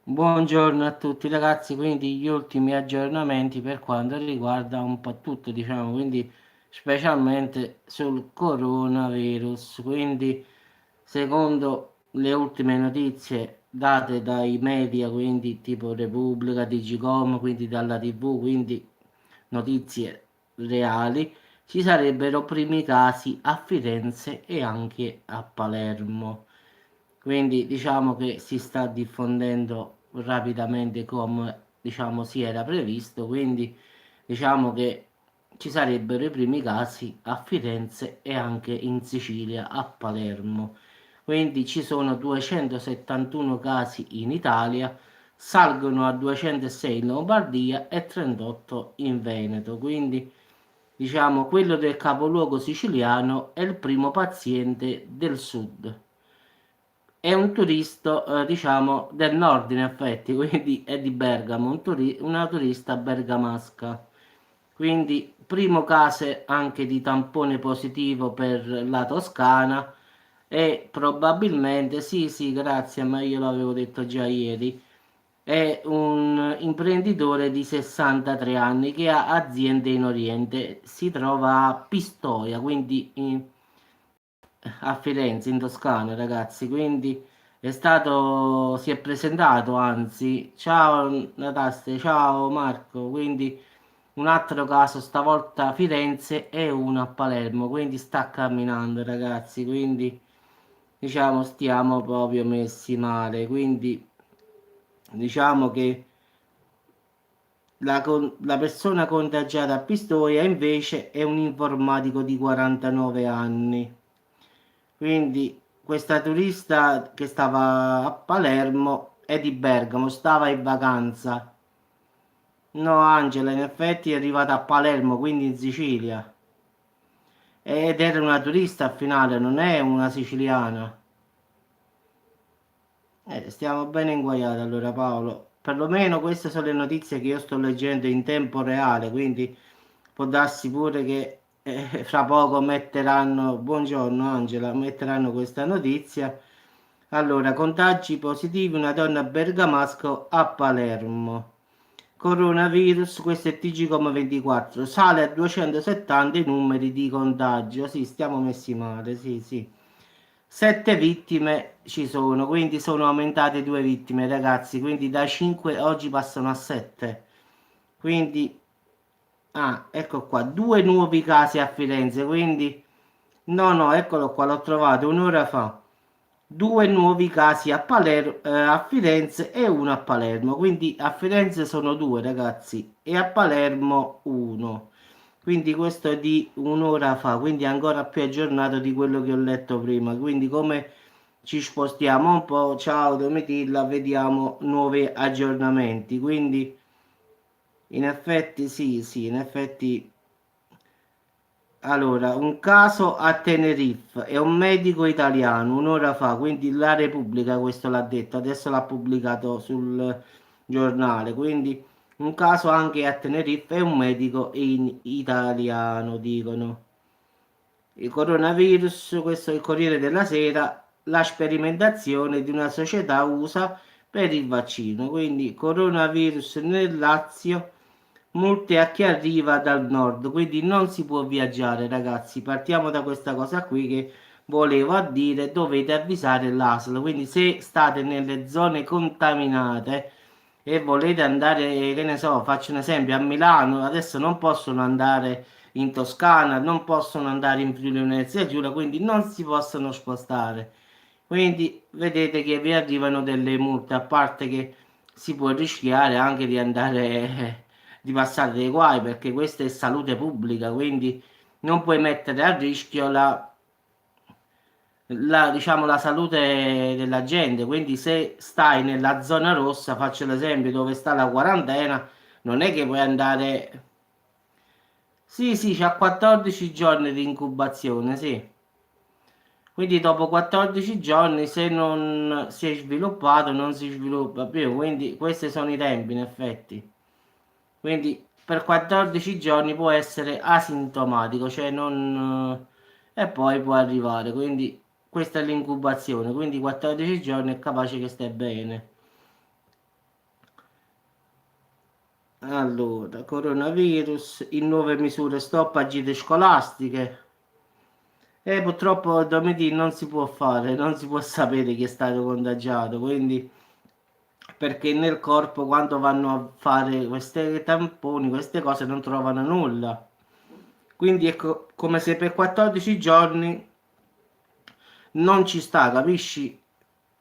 Buongiorno a tutti ragazzi, quindi gli ultimi aggiornamenti per quanto riguarda un po' tutto, diciamo, quindi specialmente sul coronavirus. Quindi, secondo le ultime notizie date dai media, quindi tipo Repubblica, Digicom, quindi dalla TV, quindi notizie reali, ci sarebbero primi casi a Firenze e anche a Palermo. Quindi diciamo che si sta diffondendo rapidamente come diciamo si era previsto, quindi diciamo che ci sarebbero i primi casi a Firenze e anche in Sicilia, a Palermo. Quindi ci sono 271 casi in Italia, salgono a 206 in Lombardia e 38 in Veneto. Quindi diciamo quello del capoluogo siciliano è il primo paziente del sud. È un turista, diciamo, del nord in effetti, quindi è di Bergamo, una turista bergamasca. Quindi, primo caso anche di tampone positivo per la Toscana e probabilmente, sì, sì, grazie, ma io l'avevo detto già ieri, è un imprenditore di 63 anni che ha aziende in Oriente, si trova a Pistoia, quindi a Firenze, in Toscana, ragazzi. Quindi si è presentato, anzi, ciao Nataste, ciao Marco. Quindi un altro caso, stavolta a Firenze e uno a Palermo. Quindi sta camminando, ragazzi. Quindi diciamo stiamo proprio messi male. Quindi diciamo che la persona contagiata a Pistoia invece è un informatico di 49 anni. Quindi questa turista che stava a Palermo è di Bergamo, stava in vacanza. No, Angela, in effetti è arrivata a Palermo, quindi in Sicilia. Ed era una turista al finale, non è una siciliana. Stiamo bene inguaiati allora, Paolo. Perlomeno queste sono le notizie che io sto leggendo in tempo reale, quindi può darsi pure che fra poco metteranno, buongiorno Angela, metteranno questa notizia. Allora, contagi positivi, una donna bergamasco a Palermo. Coronavirus, questo è TG24, sale a 270 i numeri di contagio. Sì, stiamo messi male, sì, sì. Sette vittime ci sono, quindi sono aumentate due vittime, ragazzi. Quindi da 5 oggi passano a 7. Quindi, ecco qua, due nuovi casi a Firenze. Quindi, no, no, eccolo qua, l'ho trovato un'ora fa. Due nuovi casi a Firenze e uno a Palermo. Quindi a Firenze sono due, ragazzi, e a Palermo uno. Quindi questo è di un'ora fa, quindi è ancora più aggiornato di quello che ho letto prima. Quindi come ci spostiamo un po', ciao Domitilla, vediamo nuovi aggiornamenti. Quindi in effetti sì, sì, in effetti allora, un caso a Tenerife, è un medico italiano, un'ora fa, quindi la Repubblica questo l'ha detto, adesso l'ha pubblicato sul giornale, quindi un caso anche a Tenerife è un medico in italiano, dicono. Il coronavirus, questo è il Corriere della Sera, la sperimentazione di una società USA per il vaccino, quindi coronavirus nel Lazio. Multe a chi arriva dal nord, quindi non si può viaggiare, ragazzi. Partiamo da questa cosa qui che volevo a dire, dovete avvisare l'ASL. Quindi se state nelle zone contaminate e volete andare, che ne so, faccio un esempio, a Milano, adesso non possono andare in Toscana, non possono andare in Friuli Venezia Giulia, quindi non si possono spostare. Quindi vedete che vi arrivano delle multe, a parte che si può rischiare anche di andare, di passare dei guai, perché questa è salute pubblica, quindi non puoi mettere a rischio diciamo, la salute della gente. Quindi se stai nella zona rossa, faccio l'esempio dove sta la quarantena, non è che puoi andare... Sì, sì, c'ha 14 giorni di incubazione, sì. Quindi dopo 14 giorni, se non si è sviluppato, non si sviluppa più. Quindi questi sono i tempi, in effetti. Quindi per 14 giorni può essere asintomatico, cioè non... e poi può arrivare. Quindi questa è l'incubazione. Quindi 14 giorni è capace che stai bene. Allora, coronavirus, in nuove misure stop a gite scolastiche. E purtroppo domani non si può fare, non si può sapere chi è stato contagiato, quindi perché nel corpo quando vanno a fare questi tamponi, queste cose non trovano nulla. Quindi è come se per 14 giorni non ci sta, capisci?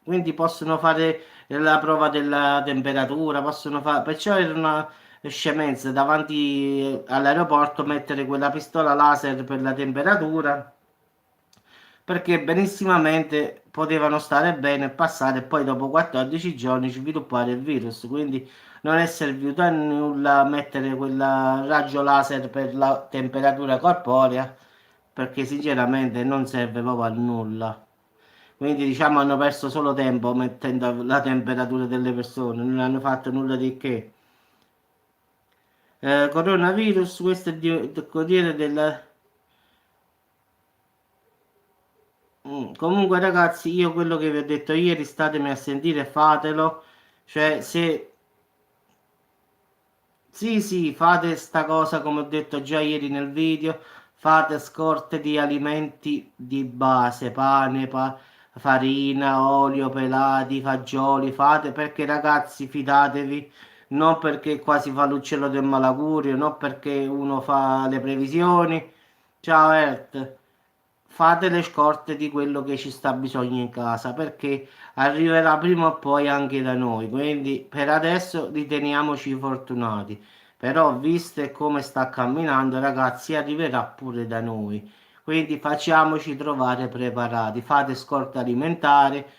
Quindi possono fare la prova della temperatura, possono fare, perciò era una scemenza davanti all'aeroporto mettere quella pistola laser per la temperatura, perché benissimamente potevano stare bene e passare e poi dopo 14 giorni sviluppare il virus, quindi non è servito a nulla mettere quel raggio laser per la temperatura corporea, perché sinceramente non serve proprio a nulla. Quindi diciamo hanno perso solo tempo mettendo la temperatura delle persone, non hanno fatto nulla di che. Coronavirus, questo è il Corriere della... Comunque ragazzi, io quello che vi ho detto ieri, statemi a sentire e fatelo. Cioè, se... Sì, sì, fate sta cosa come ho detto già ieri nel video, fate scorte di alimenti di base, pane, farina, olio, pelati, fagioli, fate perché ragazzi, fidatevi, non perché qua si fa l'uccello del malaugurio, non perché uno fa le previsioni. Ciao Ert, fate le scorte di quello che ci sta bisogno in casa perché arriverà prima o poi anche da noi. Quindi per adesso riteniamoci fortunati. Però, visto come sta camminando, ragazzi, arriverà pure da noi. Quindi facciamoci trovare preparati. Fate scorta alimentare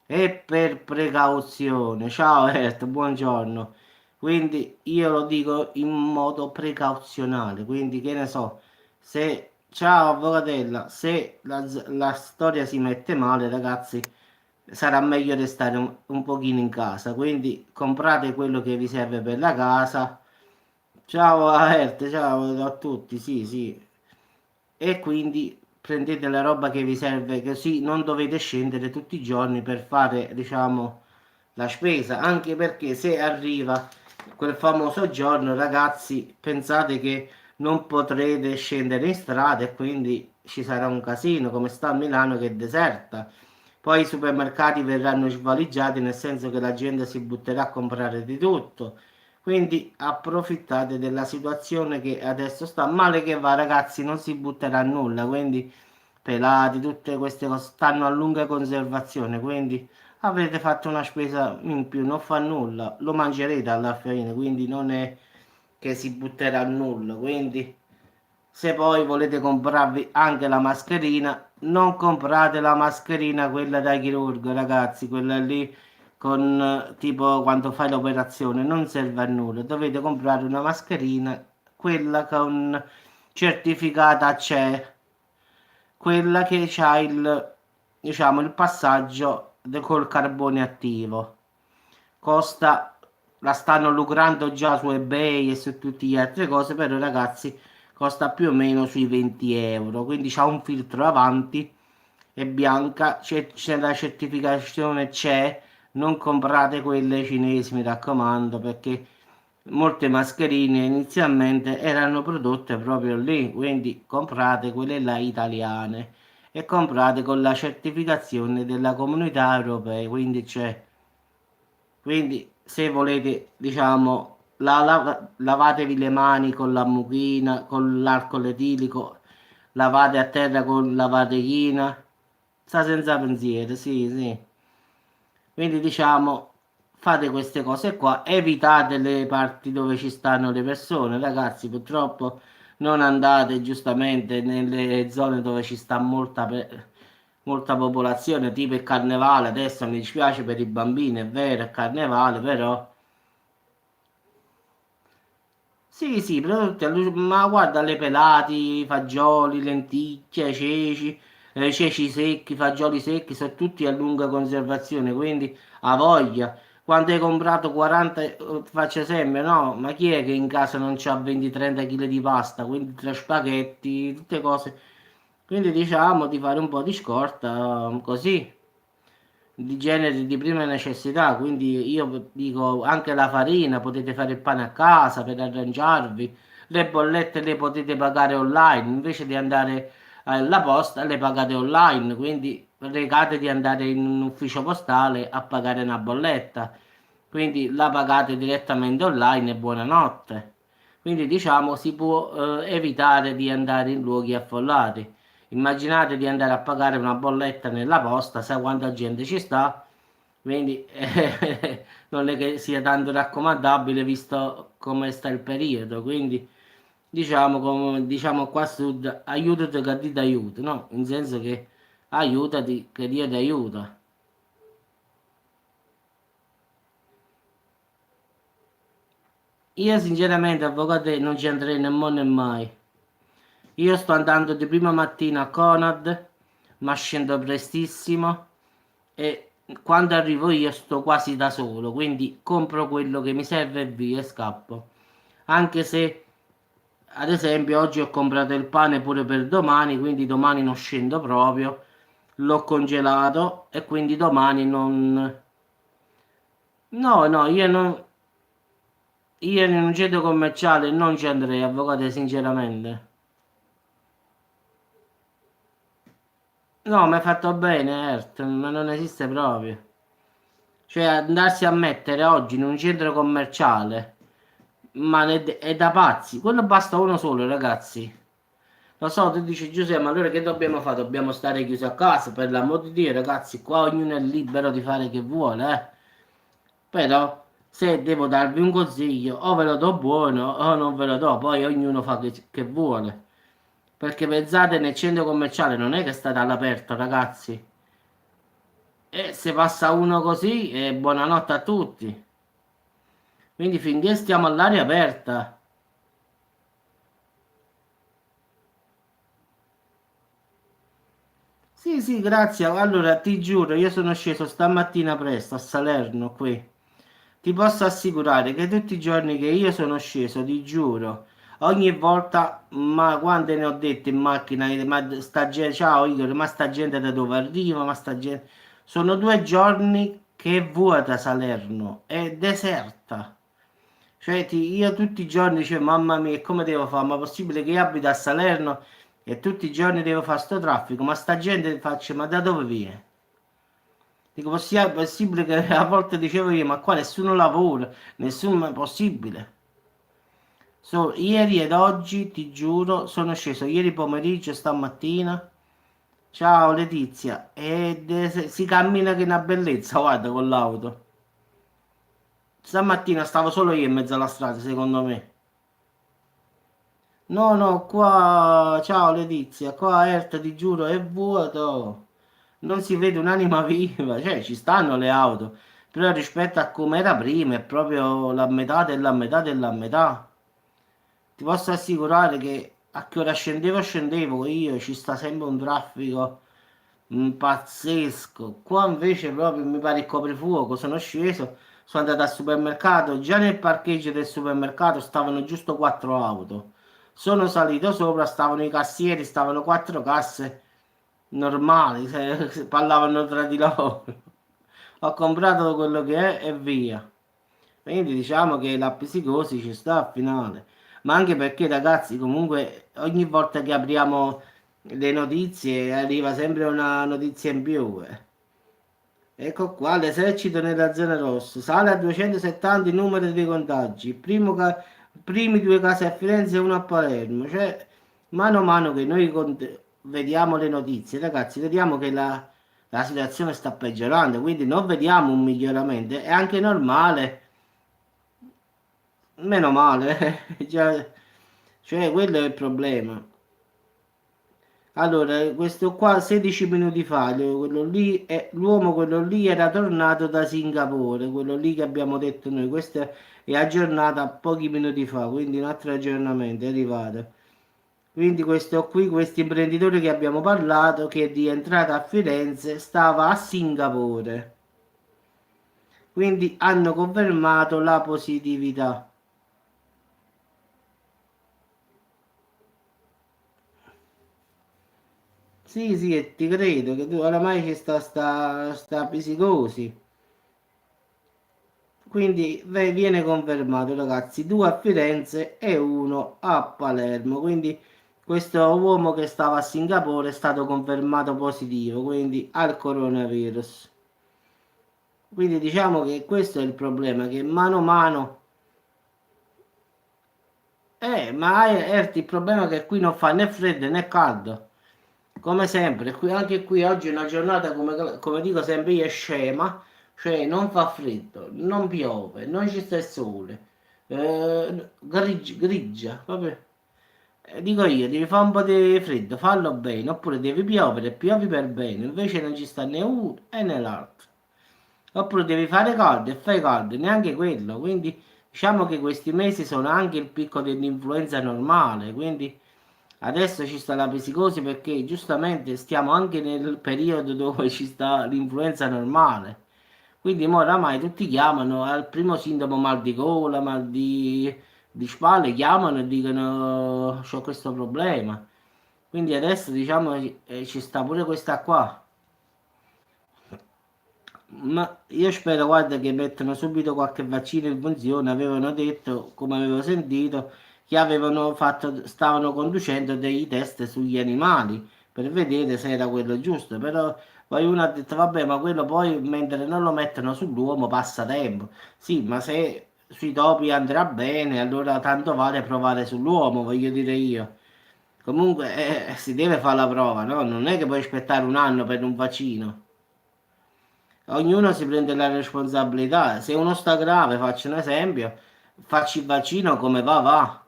e per precauzione. Ciao Ert, buongiorno. Quindi io lo dico in modo precauzionale. Quindi che ne so, se ciao avvocatella, se la storia si mette male, ragazzi, sarà meglio restare un pochino in casa. Quindi comprate quello che vi serve per la casa. Ciao Aert, ciao a tutti, sì, sì. E quindi prendete la roba che vi serve, così non dovete scendere tutti i giorni per fare, diciamo, la spesa. Anche perché se arriva quel famoso giorno, ragazzi, pensate che non potrete scendere in strada e quindi ci sarà un casino, come sta a Milano che è deserta. Poi i supermercati verranno svaligiati, nel senso che la gente si butterà a comprare di tutto. Quindi approfittate della situazione che adesso sta male che va, ragazzi, non si butterà nulla, quindi pelati, tutte queste cose stanno a lunga conservazione, quindi avrete fatto una spesa in più, non fa nulla, lo mangerete alla fine, quindi non è che si butterà nulla, quindi se poi volete comprarvi anche la mascherina, non comprate la mascherina quella da chirurgo, ragazzi, quella lì con tipo quando fai l'operazione, non serve a nulla. Dovete comprare una mascherina, quella con certificata CE, quella che ha il, diciamo, il passaggio col carbone attivo. Costa, la stanno lucrando già su eBay e su tutte le altre cose, però ragazzi costa più o meno sui 20 euro, quindi c'ha un filtro avanti, è bianca, c'è la certificazione c'è, non comprate quelle cinesi, mi raccomando, perché molte mascherine inizialmente erano prodotte proprio lì, quindi comprate quelle là italiane e comprate con la certificazione della comunità europea, quindi c'è. Quindi se volete, diciamo, lavatevi le mani con la mucchina, con l'alcol etilico, lavate a terra con la vatechina, sta senza pensiero, sì, sì. Quindi diciamo, fate queste cose qua, evitate le parti dove ci stanno le persone, ragazzi, purtroppo non andate giustamente nelle zone dove ci sta molta popolazione, tipo il carnevale, adesso mi dispiace per i bambini, è vero, è carnevale, però... Sì, sì, prodotti ma guarda le pelati, fagioli, lenticchie, ceci, ceci secchi, fagioli secchi, sono tutti a lunga conservazione, quindi a voglia. Quando hai comprato 40, faccio esempio, no? Ma chi è che in casa non c'ha 20-30 kg di pasta, quindi tre spaghetti, tutte cose. Quindi diciamo di fare un po' di scorta, così. di generi di prima necessità, quindi io dico anche la farina, potete fare il pane a casa per arrangiarvi, le bollette le potete pagare online, invece di andare alla posta le pagate online, quindi recate di andare in un ufficio postale a pagare una bolletta, quindi la pagate direttamente online e buonanotte. Quindi diciamo si può evitare di andare in luoghi affollati. Immaginate di andare a pagare una bolletta nella posta, sai quanta gente ci sta, quindi non è che sia tanto raccomandabile visto come sta il periodo. Quindi diciamo, come diciamo qua a sud, aiutati che Dio ti aiuta, no? In senso che aiutati che Dio ti aiuta. Io sinceramente, avvocato, non ci andrei nemmeno né mai. Io sto andando di prima mattina a Conad, ma scendo prestissimo e quando arrivo io sto quasi da solo, quindi compro quello che mi serve e via e scappo. Anche se, ad esempio, oggi ho comprato il pane pure per domani, quindi domani non scendo proprio, l'ho congelato e quindi domani non... No, no, io in un centro commerciale non ci andrei, avvocato, sinceramente. No, mi hai fatto bene, Ert, ma non esiste proprio. Cioè, andarsi a mettere oggi in un centro commerciale, ma è da pazzi. Quello basta uno solo, ragazzi. Lo so, tu dici Giuseppe, ma allora che dobbiamo fare? Dobbiamo stare chiusi a casa? Per l'amor di Dio, ragazzi, qua ognuno è libero di fare che vuole, eh. Però, se devo darvi un consiglio, o ve lo do buono o non ve lo do, poi ognuno fa che vuole. Perché pensate, nel centro commerciale non è che state all'aperto, ragazzi. E se passa uno così, buonanotte a tutti. Quindi finché stiamo all'aria aperta. Sì, sì, grazie. Allora, ti giuro, io sono sceso stamattina presto a Salerno qui. Ti posso assicurare che tutti i giorni che io sono sceso, ti giuro, ogni volta, ma quante ne ho dette in macchina, ma sta gente, ciao Igor, ma sta gente da dove arriva, ma sta gente... Sono 2 giorni che è vuota Salerno, è deserta. Cioè, io tutti i giorni dicevo, mamma mia, come devo fare? Ma è possibile che io abito a Salerno e tutti i giorni devo fare sto traffico? Ma sta gente faccio, ma da dove viene? Dico, è possibile che a volte dicevo io, ma qua nessuno lavora, nessuno è possibile. Ieri ed oggi, ti giuro, sono sceso ieri pomeriggio, stamattina. Ciao Letizia, ed si cammina che è una bellezza, guarda, con l'auto. Stamattina stavo solo io in mezzo alla strada, secondo me. No, no, qua, ciao Letizia, qua Erta, ti giuro, è vuoto. Non si vede un'anima viva, cioè ci stanno le auto, però rispetto a come era prima è proprio la metà della metà della metà. Ti posso assicurare che a che ora scendevo io, ci sta sempre un traffico pazzesco. Qua invece proprio mi pare il coprifuoco, sono sceso, sono andato al supermercato, già nel parcheggio del supermercato stavano giusto 4 auto. Sono salito sopra, stavano i cassieri, stavano 4 casse normali, parlavano tra di loro. Ho comprato quello che è e via. Quindi diciamo che la psicosi ci sta a finale. Ma anche perché, ragazzi, comunque ogni volta che apriamo le notizie arriva sempre una notizia in più. Ecco qua, l'esercito nella zona rossa sale a 270 il numero dei contagi. Primi 2 casi a Firenze e uno a Palermo. Cioè, mano a mano che noi vediamo le notizie, ragazzi, vediamo che la situazione sta peggiorando, quindi non vediamo un miglioramento. È anche normale, meno male, cioè quello è il problema. Allora, questo qua 16 minuti fa, quello lì l'uomo quello lì era tornato da Singapore, quello lì che abbiamo detto noi, questo è aggiornato pochi minuti fa, quindi un altro aggiornamento è arrivato. Quindi questo qui, questo imprenditore che abbiamo parlato, che è rientrato a Firenze, stava a Singapore. Quindi hanno confermato la positività. Sì, sì, e ti credo che tu oramai ci sta psicosi. Quindi viene confermato, ragazzi, due a Firenze e uno a Palermo. Quindi questo uomo che stava a Singapore è stato confermato positivo, quindi al coronavirus. Quindi diciamo che questo è il problema, che mano a mano... ma Erti, il problema è che qui non fa né freddo né caldo. Come sempre, anche qui oggi è una giornata, come dico sempre io, è scema, cioè non fa freddo, non piove, non ci sta il sole, grigia, proprio. Dico io, devi fare un po' di freddo, fallo bene, oppure devi piovere, piovi per bene, invece non ci sta né uno e né l'altro. Oppure devi fare caldo e fai caldo, neanche quello, quindi diciamo che questi mesi sono anche il picco dell'influenza normale, quindi adesso ci sta la psicosi perché giustamente stiamo anche nel periodo dove ci sta l'influenza normale. Quindi mo oramai tutti chiamano al primo sintomo mal di gola, di spalle, chiamano e dicono ho questo problema. Quindi adesso diciamo ci sta pure questa qua. Ma io spero, guarda, che mettano subito qualche vaccino in funzione. Avevano detto, come avevo sentito, che stavano conducendo dei test sugli animali per vedere se era quello giusto. Però poi uno ha detto, vabbè, ma quello poi mentre non lo mettono sull'uomo passa tempo. Sì, ma se sui topi andrà bene, allora tanto vale provare sull'uomo, voglio dire io. Comunque si deve fare la prova, no? Non è che puoi aspettare un anno per un vaccino. Ognuno si prende la responsabilità. Se uno sta grave, faccio un esempio, facci il vaccino come va, va.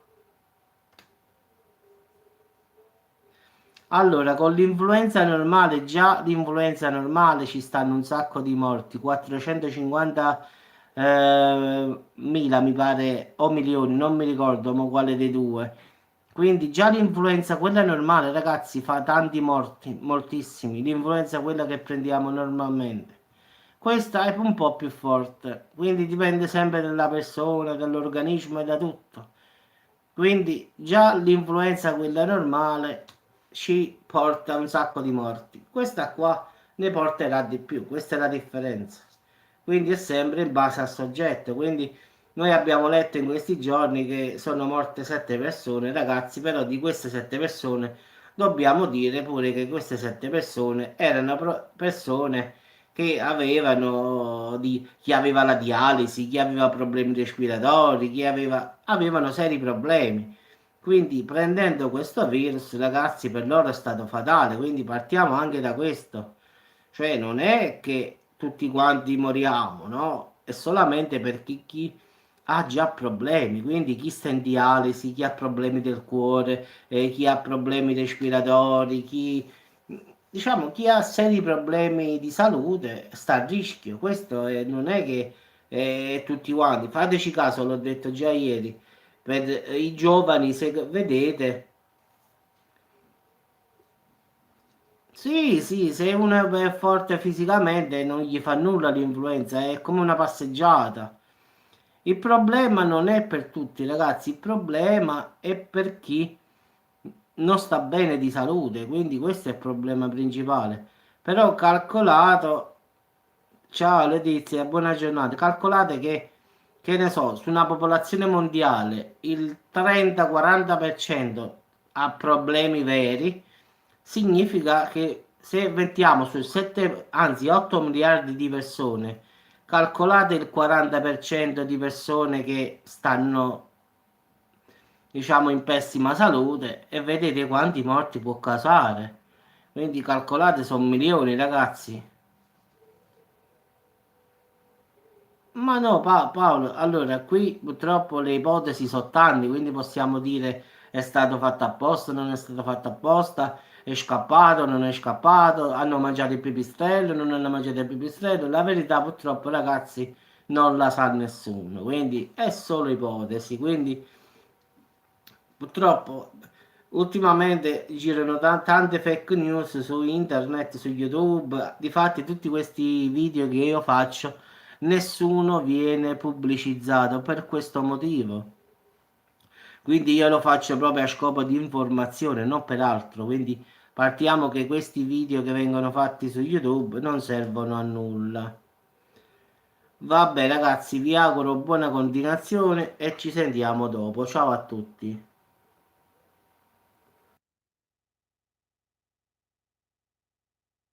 Allora, con l'influenza normale, già l'influenza normale ci stanno un sacco di morti, 450 mila mi pare, o milioni, non mi ricordo ma quale dei due. Quindi già l'influenza, quella normale, ragazzi, fa tanti morti, moltissimi. L'influenza, quella che prendiamo normalmente. Questa è un po' più forte, quindi dipende sempre dalla persona, dall'organismo e da tutto. Quindi già l'influenza, quella normale, ci porta un sacco di morti. Questa qua ne porterà di più, questa è la differenza. Quindi è sempre in base al soggetto. Quindi noi abbiamo letto in questi giorni che sono morte 7 persone, ragazzi, però di queste 7 persone dobbiamo dire pure che queste 7 persone erano persone che chi aveva la dialisi, chi aveva problemi respiratori, avevano seri problemi. Quindi prendendo questo virus, ragazzi, per loro è stato fatale, quindi partiamo anche da questo. Cioè non è che tutti quanti moriamo, no? È solamente per chi ha già problemi, quindi chi sta in dialisi, chi ha problemi del cuore, chi ha problemi respiratori, diciamo, chi ha seri problemi di salute sta a rischio. Non è che tutti quanti. Fateci caso, l'ho detto già ieri, per i giovani, se vedete. Sì, sì, se uno è forte fisicamente non gli fa nulla l'influenza, è come una passeggiata. Il problema non è per tutti, ragazzi, il problema è per chi non sta bene di salute, quindi questo è il problema principale. Però calcolato, ciao Letizia, buona giornata, calcolate che ne so, su una popolazione mondiale il 30-40% ha problemi veri, significa che se mettiamo su 7, anzi 8 miliardi di persone, calcolate il 40% di persone che stanno, diciamo, in pessima salute e vedete quanti morti può causare. Quindi calcolate, sono milioni, ragazzi. Ma no, Paolo, allora qui purtroppo le ipotesi sono tante, quindi possiamo dire è stato fatto apposta, non è stato fatto apposta, è scappato, non è scappato, hanno mangiato il pipistrello, non hanno mangiato il pipistrello. La verità purtroppo, ragazzi, non la sa nessuno, quindi è solo ipotesi. Quindi purtroppo ultimamente girano tante fake news su internet, su YouTube. Difatti tutti questi video che io faccio, nessuno viene pubblicizzato per questo motivo. Quindi io lo faccio proprio a scopo di informazione, non per altro. Quindi partiamo che questi video che vengono fatti su YouTube non servono a nulla. Vabbè ragazzi, vi auguro buona continuazione e ci sentiamo dopo. Ciao a tutti.